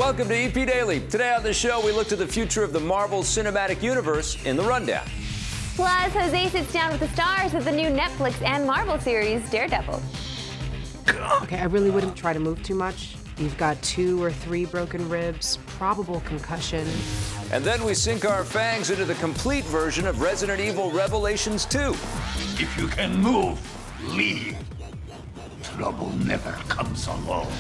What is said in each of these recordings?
Welcome to EP Daily. Today on the show, we look to the future of the Marvel Cinematic Universe in the Rundown. Plus, Jose sits down with the stars of the new Netflix and Marvel series, Daredevil. Okay, I really wouldn't try to move too much. You've got 2 or 3 broken ribs, probable concussion. And then we sink our fangs into the complete version of Resident Evil Revelations 2. If you can move, leave. Trouble never comes alone.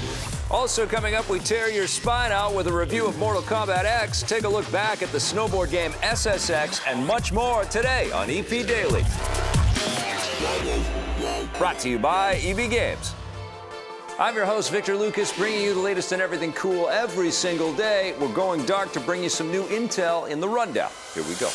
Also coming up, we tear your spine out with a review of Mortal Kombat X, take a look back at the snowboard game SSX, and much more today on EP Daily. Brought to you by EB Games. I'm your host, Victor Lucas, bringing you the latest in everything cool every single day. We're going dark to bring you some new intel in the Rundown. Here we go.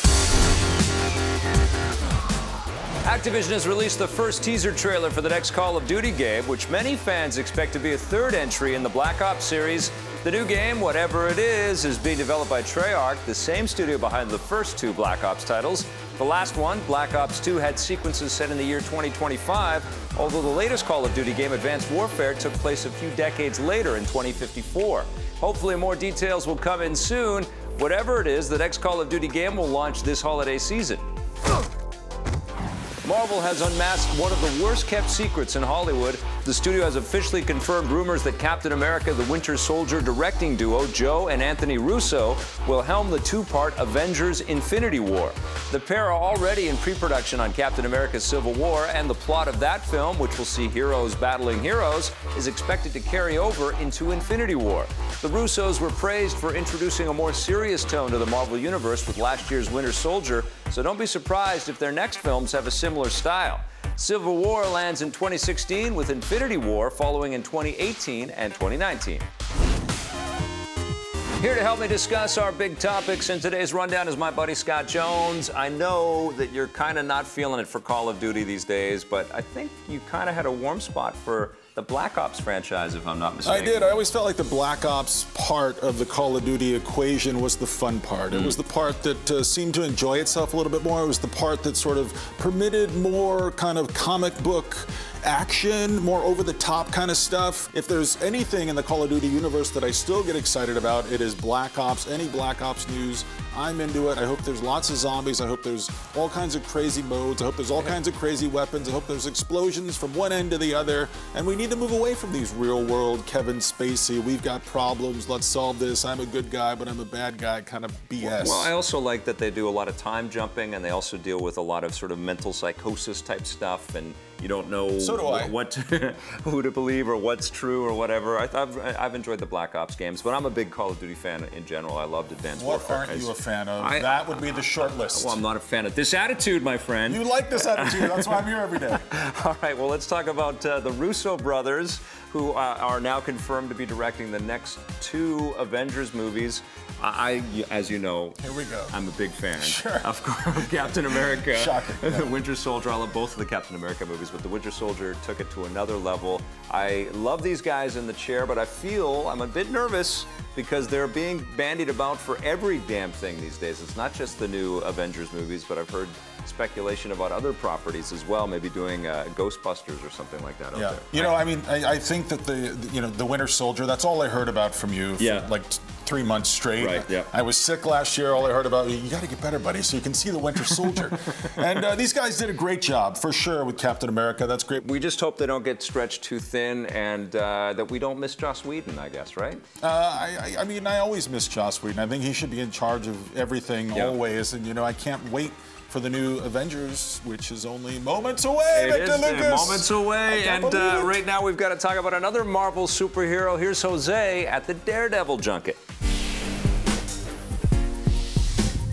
Activision has released the first teaser trailer for the next Call of Duty game, which many fans expect to be a 3rd entry in the Black Ops series. The new game, whatever it is being developed by Treyarch, the same studio behind the first 2 Black Ops titles. The last one, Black Ops 2, had sequences set in the year 2025, although the latest Call of Duty game, Advanced Warfare, took place a few decades later in 2054. Hopefully more details will come in soon. Whatever it is, the next Call of Duty game will launch this holiday season. Marvel has unmasked one of the worst-kept secrets in Hollywood. The studio has officially confirmed rumors that Captain America, the Winter Soldier directing duo, Joe and Anthony Russo, will helm the 2-part Avengers Infinity War. The pair are already in pre-production on Captain America's Civil War, and the plot of that film, which will see heroes battling heroes, is expected to carry over into Infinity War. The Russos were praised for introducing a more serious tone to the Marvel Universe with last year's Winter Soldier, so don't be surprised if their next films have a similar style. Civil War lands in 2016, with Infinity War following in 2018 and 2019. Here to help me discuss our big topics in today's Rundown is my buddy Scott Jones. I know that you're kind of not feeling it for Call of Duty these days, but I think you kind of had a warm spot for the Black Ops franchise, if I'm not mistaken. I did. I always felt like the Black Ops part of the Call of Duty equation was the fun part. It was the part that seemed to enjoy itself a little bit more. It was the part that sort of permitted more kind of comic book action, more over-the-top kind of stuff. If there's anything in the Call of Duty universe that I still get excited about, it is Black Ops. Any Black Ops news, I'm into it. I hope there's lots of zombies. I hope there's all kinds of crazy modes. I hope there's all kinds of crazy weapons. I hope there's explosions from one end to the other. And we need to move away from these real-world Kevin Spacey, we've got problems, let's solve this, I'm a good guy, but I'm a bad guy kind of BS. Well, I also like that they do a lot of time jumping, and they also deal with a lot of sort of mental psychosis type stuff, and you don't know what who to believe or what's true or whatever. I've enjoyed the Black Ops games, but I'm a big Call of Duty fan in general. I loved Advanced Warfare. What aren't you a fan of? That would be the short list. Well, I'm not a fan of this attitude, my friend. You like this attitude. That's why I'm here every day. All right, well, let's talk about the Russo brothers, who are now confirmed to be directing the next 2 Avengers movies. As you know, here we go. I'm a big fan of Captain America. Shocking. The Winter Soldier. I love both of the Captain America movies, but the Winter Soldier took it to another level. I love these guys in the chair, but I feel I'm a bit nervous because they're being bandied about for every damn thing these days. It's not just the new Avengers movies, but I've heard speculation about other properties as well, maybe doing Ghostbusters or something like that out there. You know, I mean, I think that the Winter Soldier, that's all I heard about from you for like 3 months straight. Right, yeah. I was sick last year. All I heard about, you got to get better, buddy, so you can see the Winter Soldier. And these guys did a great job, for sure, with Captain America. That's great. We just hope they don't get stretched too thin, and that we don't miss Joss Whedon, I guess, right? I mean, I always miss Joss Whedon. I think he should be in charge of everything, always. And, you know, I can't wait for the new Avengers, which is only moments away. It is moments away, and right now we've got to talk about another Marvel superhero. Here's Jose at the Daredevil junket.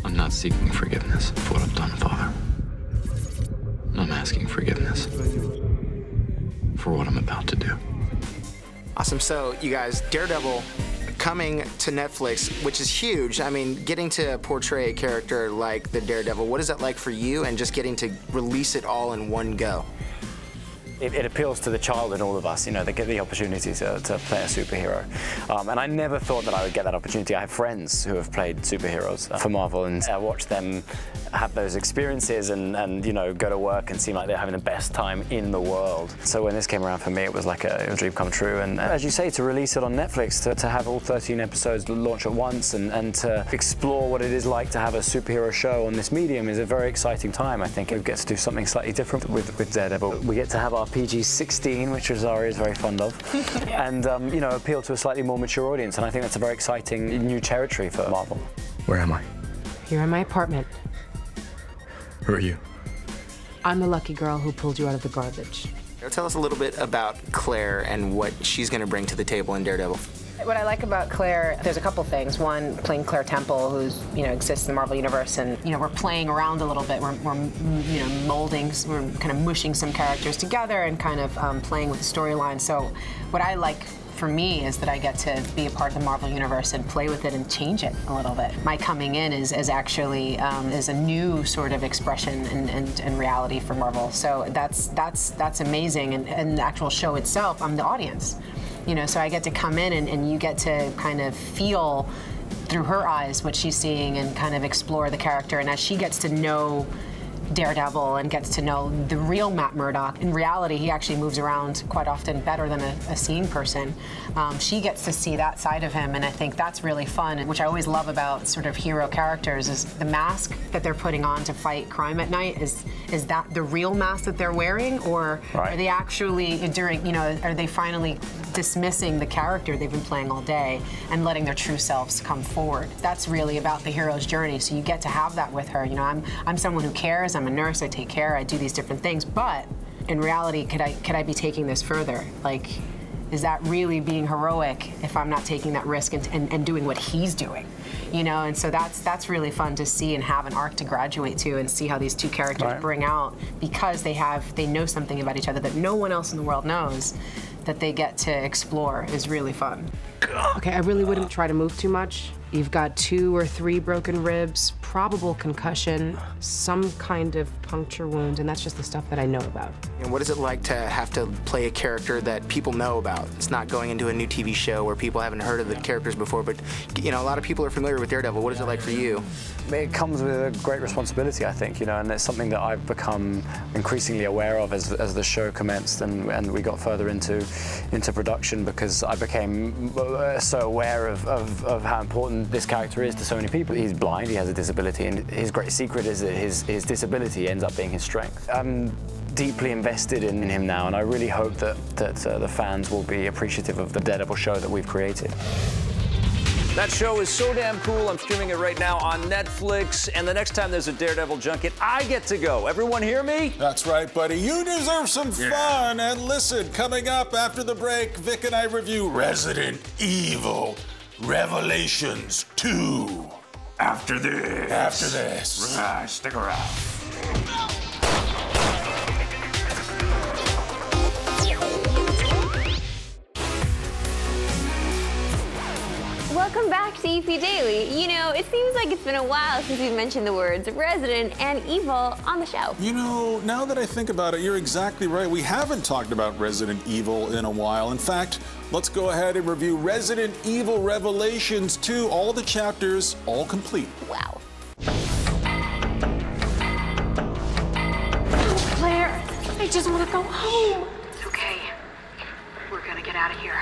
I'm not seeking forgiveness for what I've done, Father. I'm asking forgiveness for what I'm about to do. Awesome. So, you guys, Daredevil coming to Netflix, which is huge. I mean, getting to portray a character like the Daredevil, what is that like for you, and just getting to release it all in one go? It appeals to the child in all of us, you know, they get the opportunity to play a superhero. And I never thought that I would get that opportunity. I have friends who have played superheroes for Marvel, and I watch them have those experiences and you know, go to work and seem like they're having the best time in the world. So when this came around for me, it was like a dream come true. And as you say, to release it on Netflix, to have all 13 episodes launch at once and to explore what it is like to have a superhero show on this medium is a very exciting time. I think we get to do something slightly different with Daredevil. We get to have our PG-16, which Rosario is very fond of, and you know, appeal to a slightly more mature audience. And I think that's a very exciting new territory for Marvel. Where am I? You're in my apartment. Who are you? I'm the lucky girl who pulled you out of the garbage. Tell us a little bit about Claire and what she's going to bring to the table in Daredevil. What I like about Claire, there's a couple things. One, playing Claire Temple, who's, you know, exists in the Marvel Universe, and, you know, we're playing around a little bit. We're you know, molding, we're kind of mushing some characters together and kind of playing with the storyline. So what I like for me is that I get to be a part of the Marvel Universe and play with it and change it a little bit. My coming in is actually is a new sort of expression and reality for Marvel. So that's amazing. And the actual show itself, I'm the audience. You know, so I get to come in and you get to kind of feel through her eyes what she's seeing and kind of explore the character. And as she gets to know Daredevil and gets to know the real Matt Murdock. In reality, he actually moves around quite often better than a seeing person. She gets to see that side of him, and I think that's really fun, which I always love about sort of hero characters is the mask that they're putting on to fight crime at night. Is that the real mask that they're wearing, or are they actually, during, you know, are they finally dismissing the character they've been playing all day and letting their true selves come forward? That's really about the hero's journey, so you get to have that with her. You know, I'm someone who cares. I'm a nurse, I take care, I do these different things, but in reality, could I be taking this further? Like, is that really being heroic if I'm not taking that risk and doing what he's doing? You know, and so that's really fun to see and have an arc to graduate to and see how these two characters bring out, because they know something about each other that no one else in the world knows, that they get to explore is really fun. Okay, I really wouldn't try to move too much. You've got 2 or 3 broken ribs, probable concussion, some kind of puncture wound, and that's just the stuff that I know about. And what is it like to have to play a character that people know about? It's not going into a new TV show where people haven't heard of the characters before, but, you know, a lot of people are familiar with Daredevil. What is it like for you? It comes with a great responsibility, I think, you know, and it's something that I've become increasingly aware of as the show commenced and we got further into production, because I became so aware of how important this character is to so many people. He's blind, he has a disability, and his great secret is that his disability ends up being his strength. I'm deeply invested in him now, and I really hope that the fans will be appreciative of the Daredevil show that we've created. That show is so damn cool. I'm streaming it right now on Netflix. And the next time there's a Daredevil junket, I get to go. Everyone hear me? That's right, buddy. You deserve some fun. And listen, coming up after the break, Vic and I review Resident Evil Revelations 2. After this. Stick around. Welcome back to EP Daily. You know, it seems like it's been a while since we've mentioned the words Resident and Evil on the show. You know, now that I think about it, you're exactly right. We haven't talked about Resident Evil in a while. In fact, let's go ahead and review Resident Evil Revelations 2. All the chapters, all complete. Wow. Oh, Claire, I just want to go home. It's okay. We're gonna get out of here.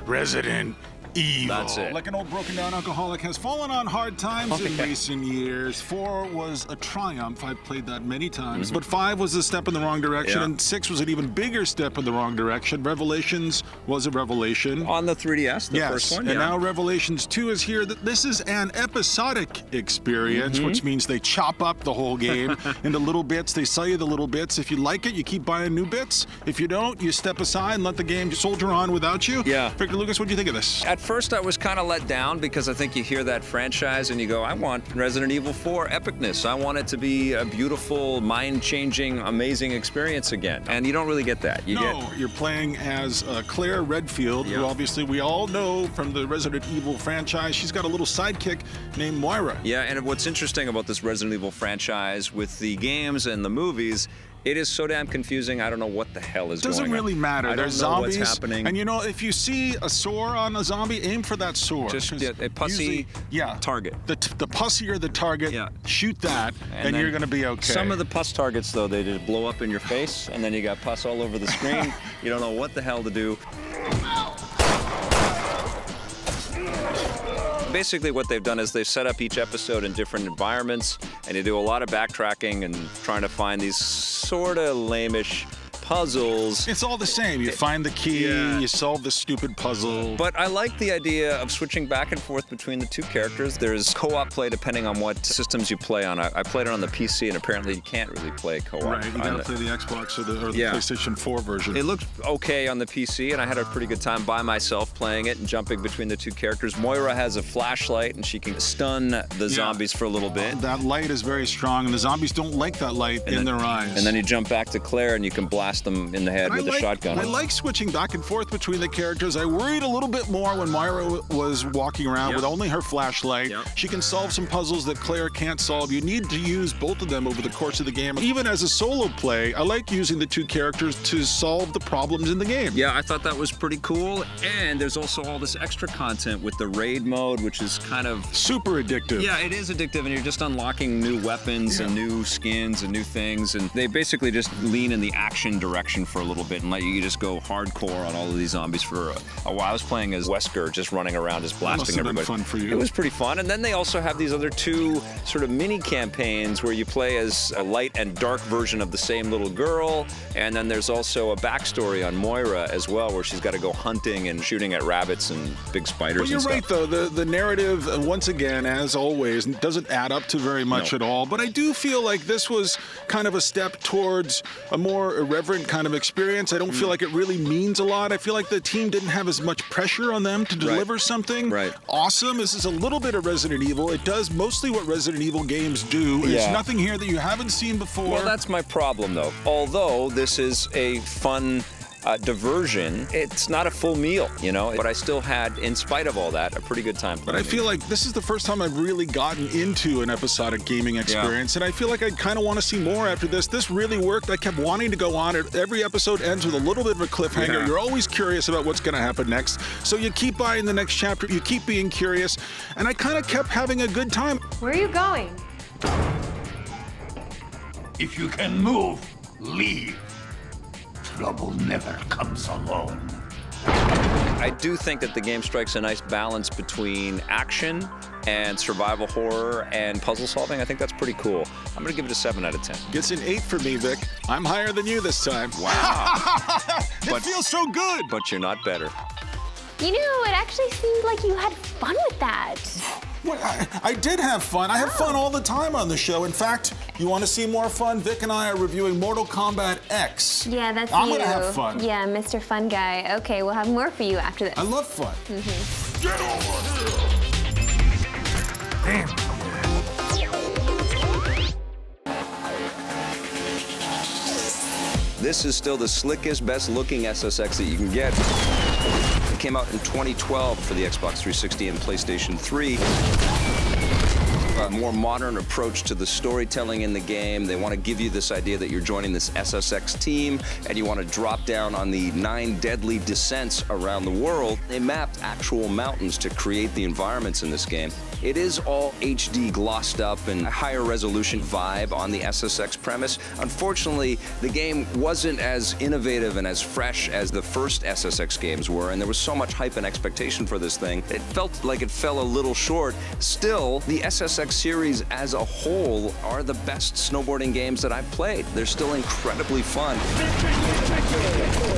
Resident Evil. That's it. Like an old broken down alcoholic, has fallen on hard times in recent years. 4 was a triumph. I've played that many times. But 5 was a step in the wrong direction, and 6 was an even bigger step in the wrong direction. Revelations was a revelation. On the 3DS, the first one, and now Revelations 2 is here. This is an episodic experience, which means they chop up the whole game into little bits. They sell you the little bits. If you like it, you keep buying new bits. If you don't, you step aside and let the game soldier on without you. Yeah. Victor Lucas, what do you think of this? At first, I was kind of let down because I think you hear that franchise and you go, I want Resident Evil 4 epicness. I want it to be a beautiful, mind-changing, amazing experience again. And you don't really get that. You're playing as Claire Redfield, who obviously we all know from the Resident Evil franchise. She's got a little sidekick named Moira. Yeah, and what's interesting about this Resident Evil franchise with the games and the movies It is so damn confusing. I don't know what the hell is going on. Doesn't really matter. I There's don't know zombies, what's happening. and you know, if you see a sore on a zombie, aim for that sore. Just a pussy target. The pussier the target, shoot that, and you're going to be okay. Some of the pus targets, though, they just blow up in your face, and then you got pus all over the screen. You don't know what the hell to do. Basically, what they've done is they've set up each episode in different environments, and you do a lot of backtracking and trying to find these sort of lame-ish puzzles. It's all the same. You find the key, you solve the stupid puzzle. But I like the idea of switching back and forth between the two characters. There's co-op play depending on what systems you play on. I played it on the PC, and apparently you can't really play co-op. Right, you gotta play the Xbox or the PlayStation 4 version. It looked okay on the PC, and I had a pretty good time by myself playing it and jumping between the two characters. Moira has a flashlight, and she can stun the zombies for a little bit. That light is very strong, and the zombies don't like that light in their eyes. And then you jump back to Claire, and you can blast them in the head with a shotgun. I like switching back and forth between the characters. I worried a little bit more when Moira was walking around with only her flashlight. She can solve some puzzles that Claire can't solve. You need to use both of them over the course of the game. Even as a solo play, I like using the two characters to solve the problems in the game. Yeah, I thought that was pretty cool. And there's also all this extra content with the raid mode, which is kind of super addictive. Yeah, it is addictive, and you're just unlocking new weapons and new skins and new things. And they basically just lean in the action direction for a little bit and let you just go hardcore on all of these zombies for a while. I was playing as Wesker, just running around, just blasting everybody. Fun for you. It was pretty fun. And then they also have these other two sort of mini campaigns where you play as a light and dark version of the same little girl. And then there's also a backstory on Moira as well, where she's got to go hunting and shooting at rabbits and big spiders. Well, you're right, though. The narrative, once again, as always, doesn't add up to very much at all. But I do feel like this was kind of a step towards a more irreverent kind of experience. I don't feel like it really means a lot. I feel like the team didn't have as much pressure on them to deliver something awesome. This is a little bit of Resident Evil. It does mostly what Resident Evil games do. There's nothing here that you haven't seen before. Well, that's my problem, though. Although this is a fun diversion, it's not a full meal, you know, but I still had, in spite of all that, a pretty good time. But I feel like this is the first time I've really gotten into an episodic gaming experience, and I feel like I kind of want to see more after this. This really worked. I kept wanting to go on. Every episode ends with a little bit of a cliffhanger. You're always curious about what's going to happen next, so you keep buying the next chapter, you keep being curious, and I kind of kept having a good time. Where are you going? If you can move, leave. Trouble never comes alone. I do think that the game strikes a nice balance between action and survival horror and puzzle solving. I think that's pretty cool. I'm going to give it a 7 out of 10. Gets an 8 for me, Vic. I'm higher than you this time. Wow. It feels so good. But you're not better. You know, it actually seemed like you had fun with that. Well, I did have fun. I have fun all the time on the show. In fact, you want to see more fun? Vic and I are reviewing Mortal Kombat X. Yeah, that's I'm going to have fun. Yeah, Mr. Fun Guy. Okay, we'll have more for you after this. I love fun. Get over here! Damn. This is still the slickest, best-looking SSX that you can get. It came out in 2012 for the Xbox 360 and PlayStation 3. A more modern approach to the storytelling in the game. They want to give you this idea that you're joining this SSX team and you want to drop down on the 9 deadly descents around the world. They mapped actual mountains to create the environments in this game. It is all HD glossed up and a higher resolution vibe on the SSX premise. Unfortunately, the game wasn't as innovative and as fresh as the first SSX games were, and there was so much hype and expectation for this thing. It felt like it fell a little short. Still, the SSX series as a whole are the best snowboarding games that I've played. They're still incredibly fun.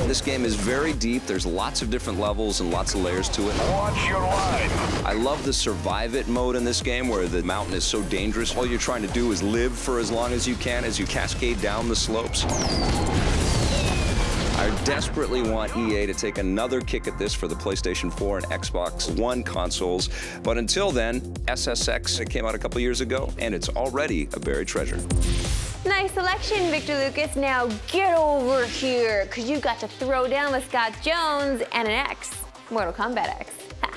This game is very deep. There's lots of different levels and lots of layers to it. Watch your life. I love the survive it mode in this game where the mountain is so dangerous. All you're trying to do is live for as long as you can as you cascade down the slopes. I desperately want EA to take another kick at this for the PlayStation 4 and Xbox One consoles. But until then, SSX came out a couple years ago, and it's already a buried treasure. Nice selection, Victor Lucas. Now get over here, because you got to throw down with Scott Jones and an X, Mortal Kombat X. Ha.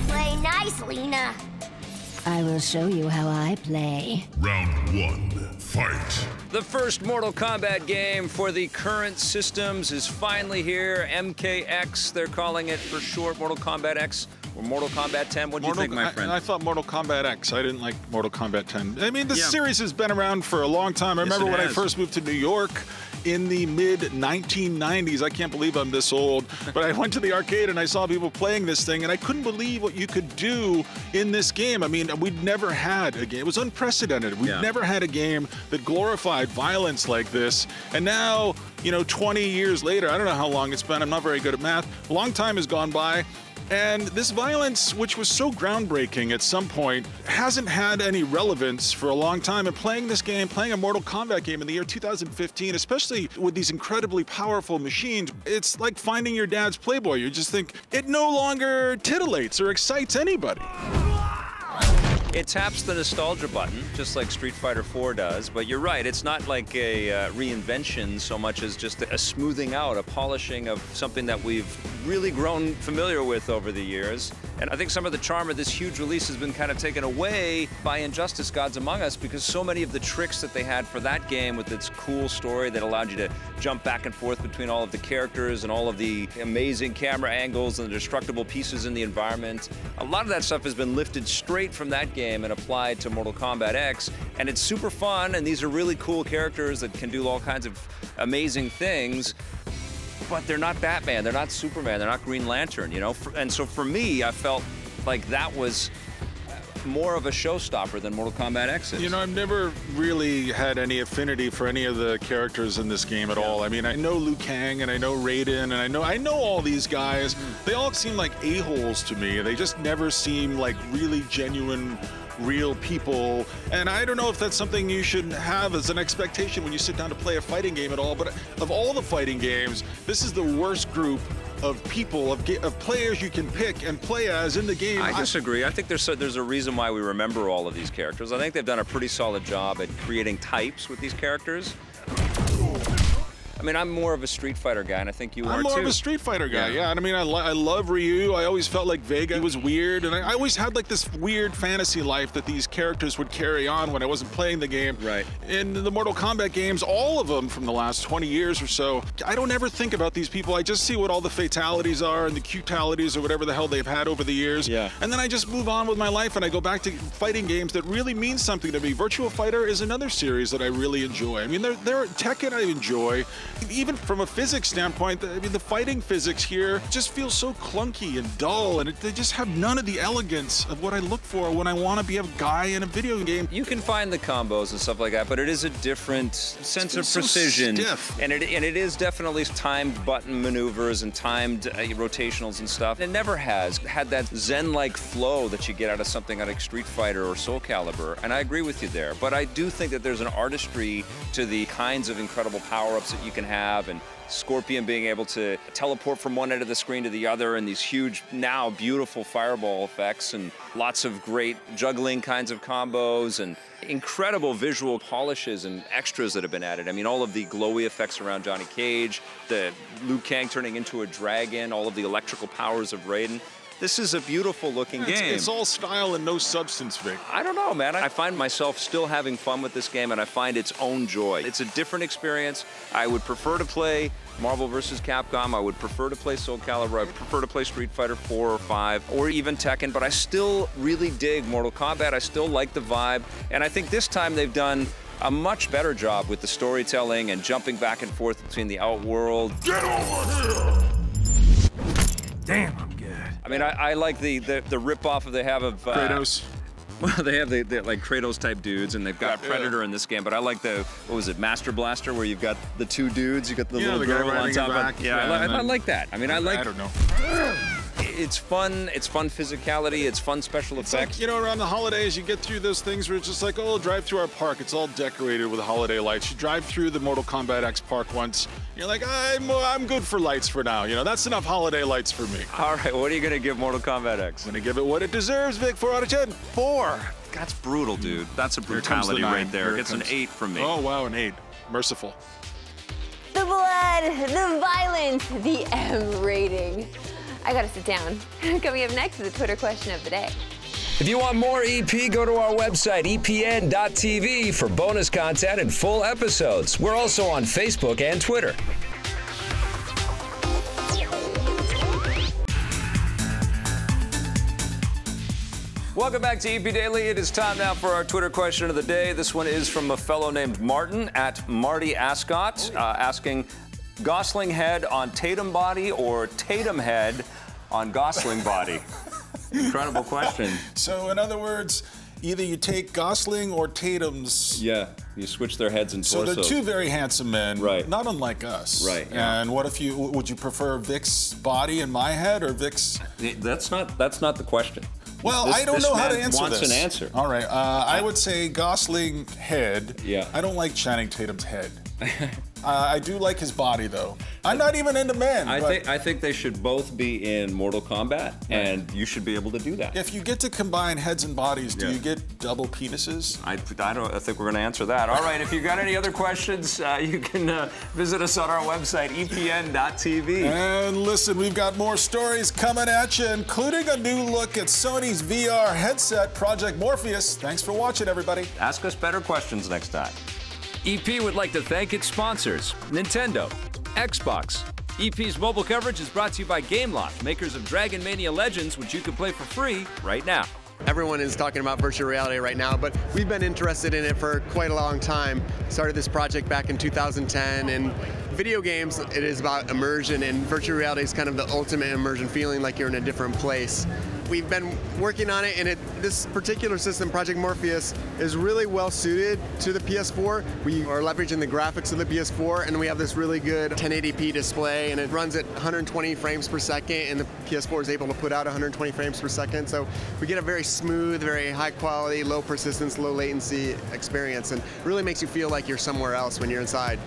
Play nice, Lena. I will show you how I play. Round 1, fight. The first Mortal Kombat game for the current systems is finally here. MKX, they're calling it for short. Mortal Kombat X or Mortal Kombat 10. What do you think, my friend? I thought Mortal Kombat X. I didn't like Mortal Kombat 10. I mean, the series has been around for a long time. I remember when I first moved to New York in the mid-1990s. I can't believe I'm this old, but I went to the arcade and I saw people playing this thing, and I couldn't believe what you could do in this game. I mean, we'd never had a game. It was unprecedented. We'd never had a game that glorified violence like this. And now, you know, 20 years later, I don't know how long it's been. I'm not very good at math. A long time has gone by. And this violence, which was so groundbreaking at some point, hasn't had any relevance for a long time. And playing this game, playing a Mortal Kombat game in the year 2015, especially with these incredibly powerful machines, it's like finding your dad's Playboy. You just think it no longer titillates or excites anybody. It taps the nostalgia button, just like Street Fighter 4 does, but you're right, it's not like a reinvention so much as just a smoothing out, a polishing of something that we've really grown familiar with over the years. And I think some of the charm of this huge release has been kind of taken away by Injustice: Gods Among Us, because so many of the tricks that they had for that game with its cool story that allowed you to jump back and forth between all of the characters and all of the amazing camera angles and the destructible pieces in the environment, a lot of that stuff has been lifted straight from that game and applied to Mortal Kombat X, and it's super fun, and these are really cool characters that can do all kinds of amazing things, but they're not Batman, they're not Superman, they're not Green Lantern, you know? And so for me, I felt like that was more of a showstopper than Mortal Kombat X is. You know, I've never really had any affinity for any of the characters in this game at all. I mean, I know Liu Kang and I know Raiden and I know all these guys. They all seem like a-holes to me. They just never seem like really genuine, real people. And I don't know if that's something you should have as an expectation when you sit down to play a fighting game at all, but of all the fighting games, this is the worst group of people, of players you can pick and play as in the game. I disagree. I think there's a reason why we remember all of these characters. I think they've done a pretty solid job at creating types with these characters. I mean, I'm more of a Street Fighter guy, and I think you are too. I'm more of a Street Fighter guy, yeah. And I mean, I love Ryu. I always felt like Vega was weird, and I always had like this weird fantasy life that these characters would carry on when I wasn't playing the game. Right. In the Mortal Kombat games, all of them from the last 20 years or so, I don't ever think about these people. I just see what all the fatalities are and the cutalities or whatever the hell they've had over the years. Yeah. And then I just move on with my life, and I go back to fighting games that really mean something to me. Virtua Fighter is another series that I really enjoy. I mean, Tekken I enjoy. Even from a physics standpoint, I mean, the fighting physics here just feels so clunky and dull, and they just have none of the elegance of what I look for when I want to be a guy in a video game. You can find the combos and stuff like that, but it is a different sense of precision. So stiff. And it is definitely timed button maneuvers and timed rotationals and stuff. It never has had that zen-like flow that you get out of something like Street Fighter or Soul Calibur, and I agree with you there. But I do think that there's an artistry to the kinds of incredible power-ups that you can have, and Scorpion being able to teleport from one end of the screen to the other, and these huge, now beautiful fireball effects, and lots of great juggling kinds of combos, and incredible visual polishes and extras that have been added. I mean, all of the glowy effects around Johnny Cage, the Liu Kang turning into a dragon, all of the electrical powers of Raiden. This is a beautiful looking game. It's all style and no substance, Vic. I don't know, man. I find myself still having fun with this game, and I find its own joy. It's a different experience. I would prefer to play Marvel vs. Capcom. I would prefer to play Soul Calibur. I would prefer to play Street Fighter 4 or 5, or even Tekken, but I still really dig Mortal Kombat. I still like the vibe, and I think this time they've done a much better job with the storytelling and jumping back and forth between the Outworld. Get over here! Damn, I'm good. I mean, I like the rip-off they have of Kratos. Well, they have the like Kratos type dudes, and they've got Predator in this game. But I like the, what was it, Master Blaster, where you've got the two dudes, you got the little girl on top of. Yeah, I like that. I mean, I don't know. It's fun physicality, it's fun special effects. Like, you know, around the holidays, you get through those things where it's just like, oh, drive through our park. It's all decorated with holiday lights. You drive through the Mortal Kombat X park once, you're like, I'm good for lights for now. You know, that's enough holiday lights for me. All right, what are you going to give Mortal Kombat X? I'm going to give it what it deserves, Vic, 4 out of 10. 4. That's brutal, dude. That's a brutality right there. It's an 8 from me. Oh, wow, an 8. Merciful. The blood, the violence, the M rating. I gotta sit down. Coming up next is the Twitter question of the day. If you want more EP, go to our website, epn.tv, for bonus content and full episodes. We're also on Facebook and Twitter. Welcome back to EP Daily. It is time now for our Twitter question of the day. This one is from a fellow named Martin at Marty Ascot, asking, Gosling head on Tatum body or Tatum head on Gosling body? Incredible question. So, in other words, either you take Gosling or Tatum's. Yeah, you switch their heads and So torsos. they're two very handsome men, right? Not unlike us, right? Yeah. And what if you would you prefer Vic's body in my head or Vic's? That's not the question. Well, I don't know how to answer wants this. an answer. All right, I would say Gosling head. Yeah. I don't like Channing Tatum's head. I do like his body, though. I'm not even into men. I think they should both be in Mortal Kombat, and you should be able to do that. If you get to combine heads and bodies, do you get double penises? I think we're going to answer that. All right, if you've got any other questions, you can visit us on our website, epn.tv. And listen, we've got more stories coming at you, including a new look at Sony's VR headset, Project Morpheus. Thanks for watching, everybody. Ask us better questions next time. EP would like to thank its sponsors, Nintendo, Xbox. EP's mobile coverage is brought to you by Gameloft, makers of Dragon Mania Legends, which you can play for free right now. Everyone is talking about virtual reality right now, but we've been interested in it for quite a long time. Started this project back in 2010, and video games, it is about immersion, and virtual reality is kind of the ultimate immersion, feeling like you're in a different place. We've been working on it, and this particular system, Project Morpheus, is really well suited to the PS4. We are leveraging the graphics of the PS4, and we have this really good 1080p display, and it runs at 120 frames per second, and the PS4 is able to put out 120 frames per second. So we get a very smooth, very high quality, low persistence, low latency experience, and really makes you feel like you're somewhere else when you're inside.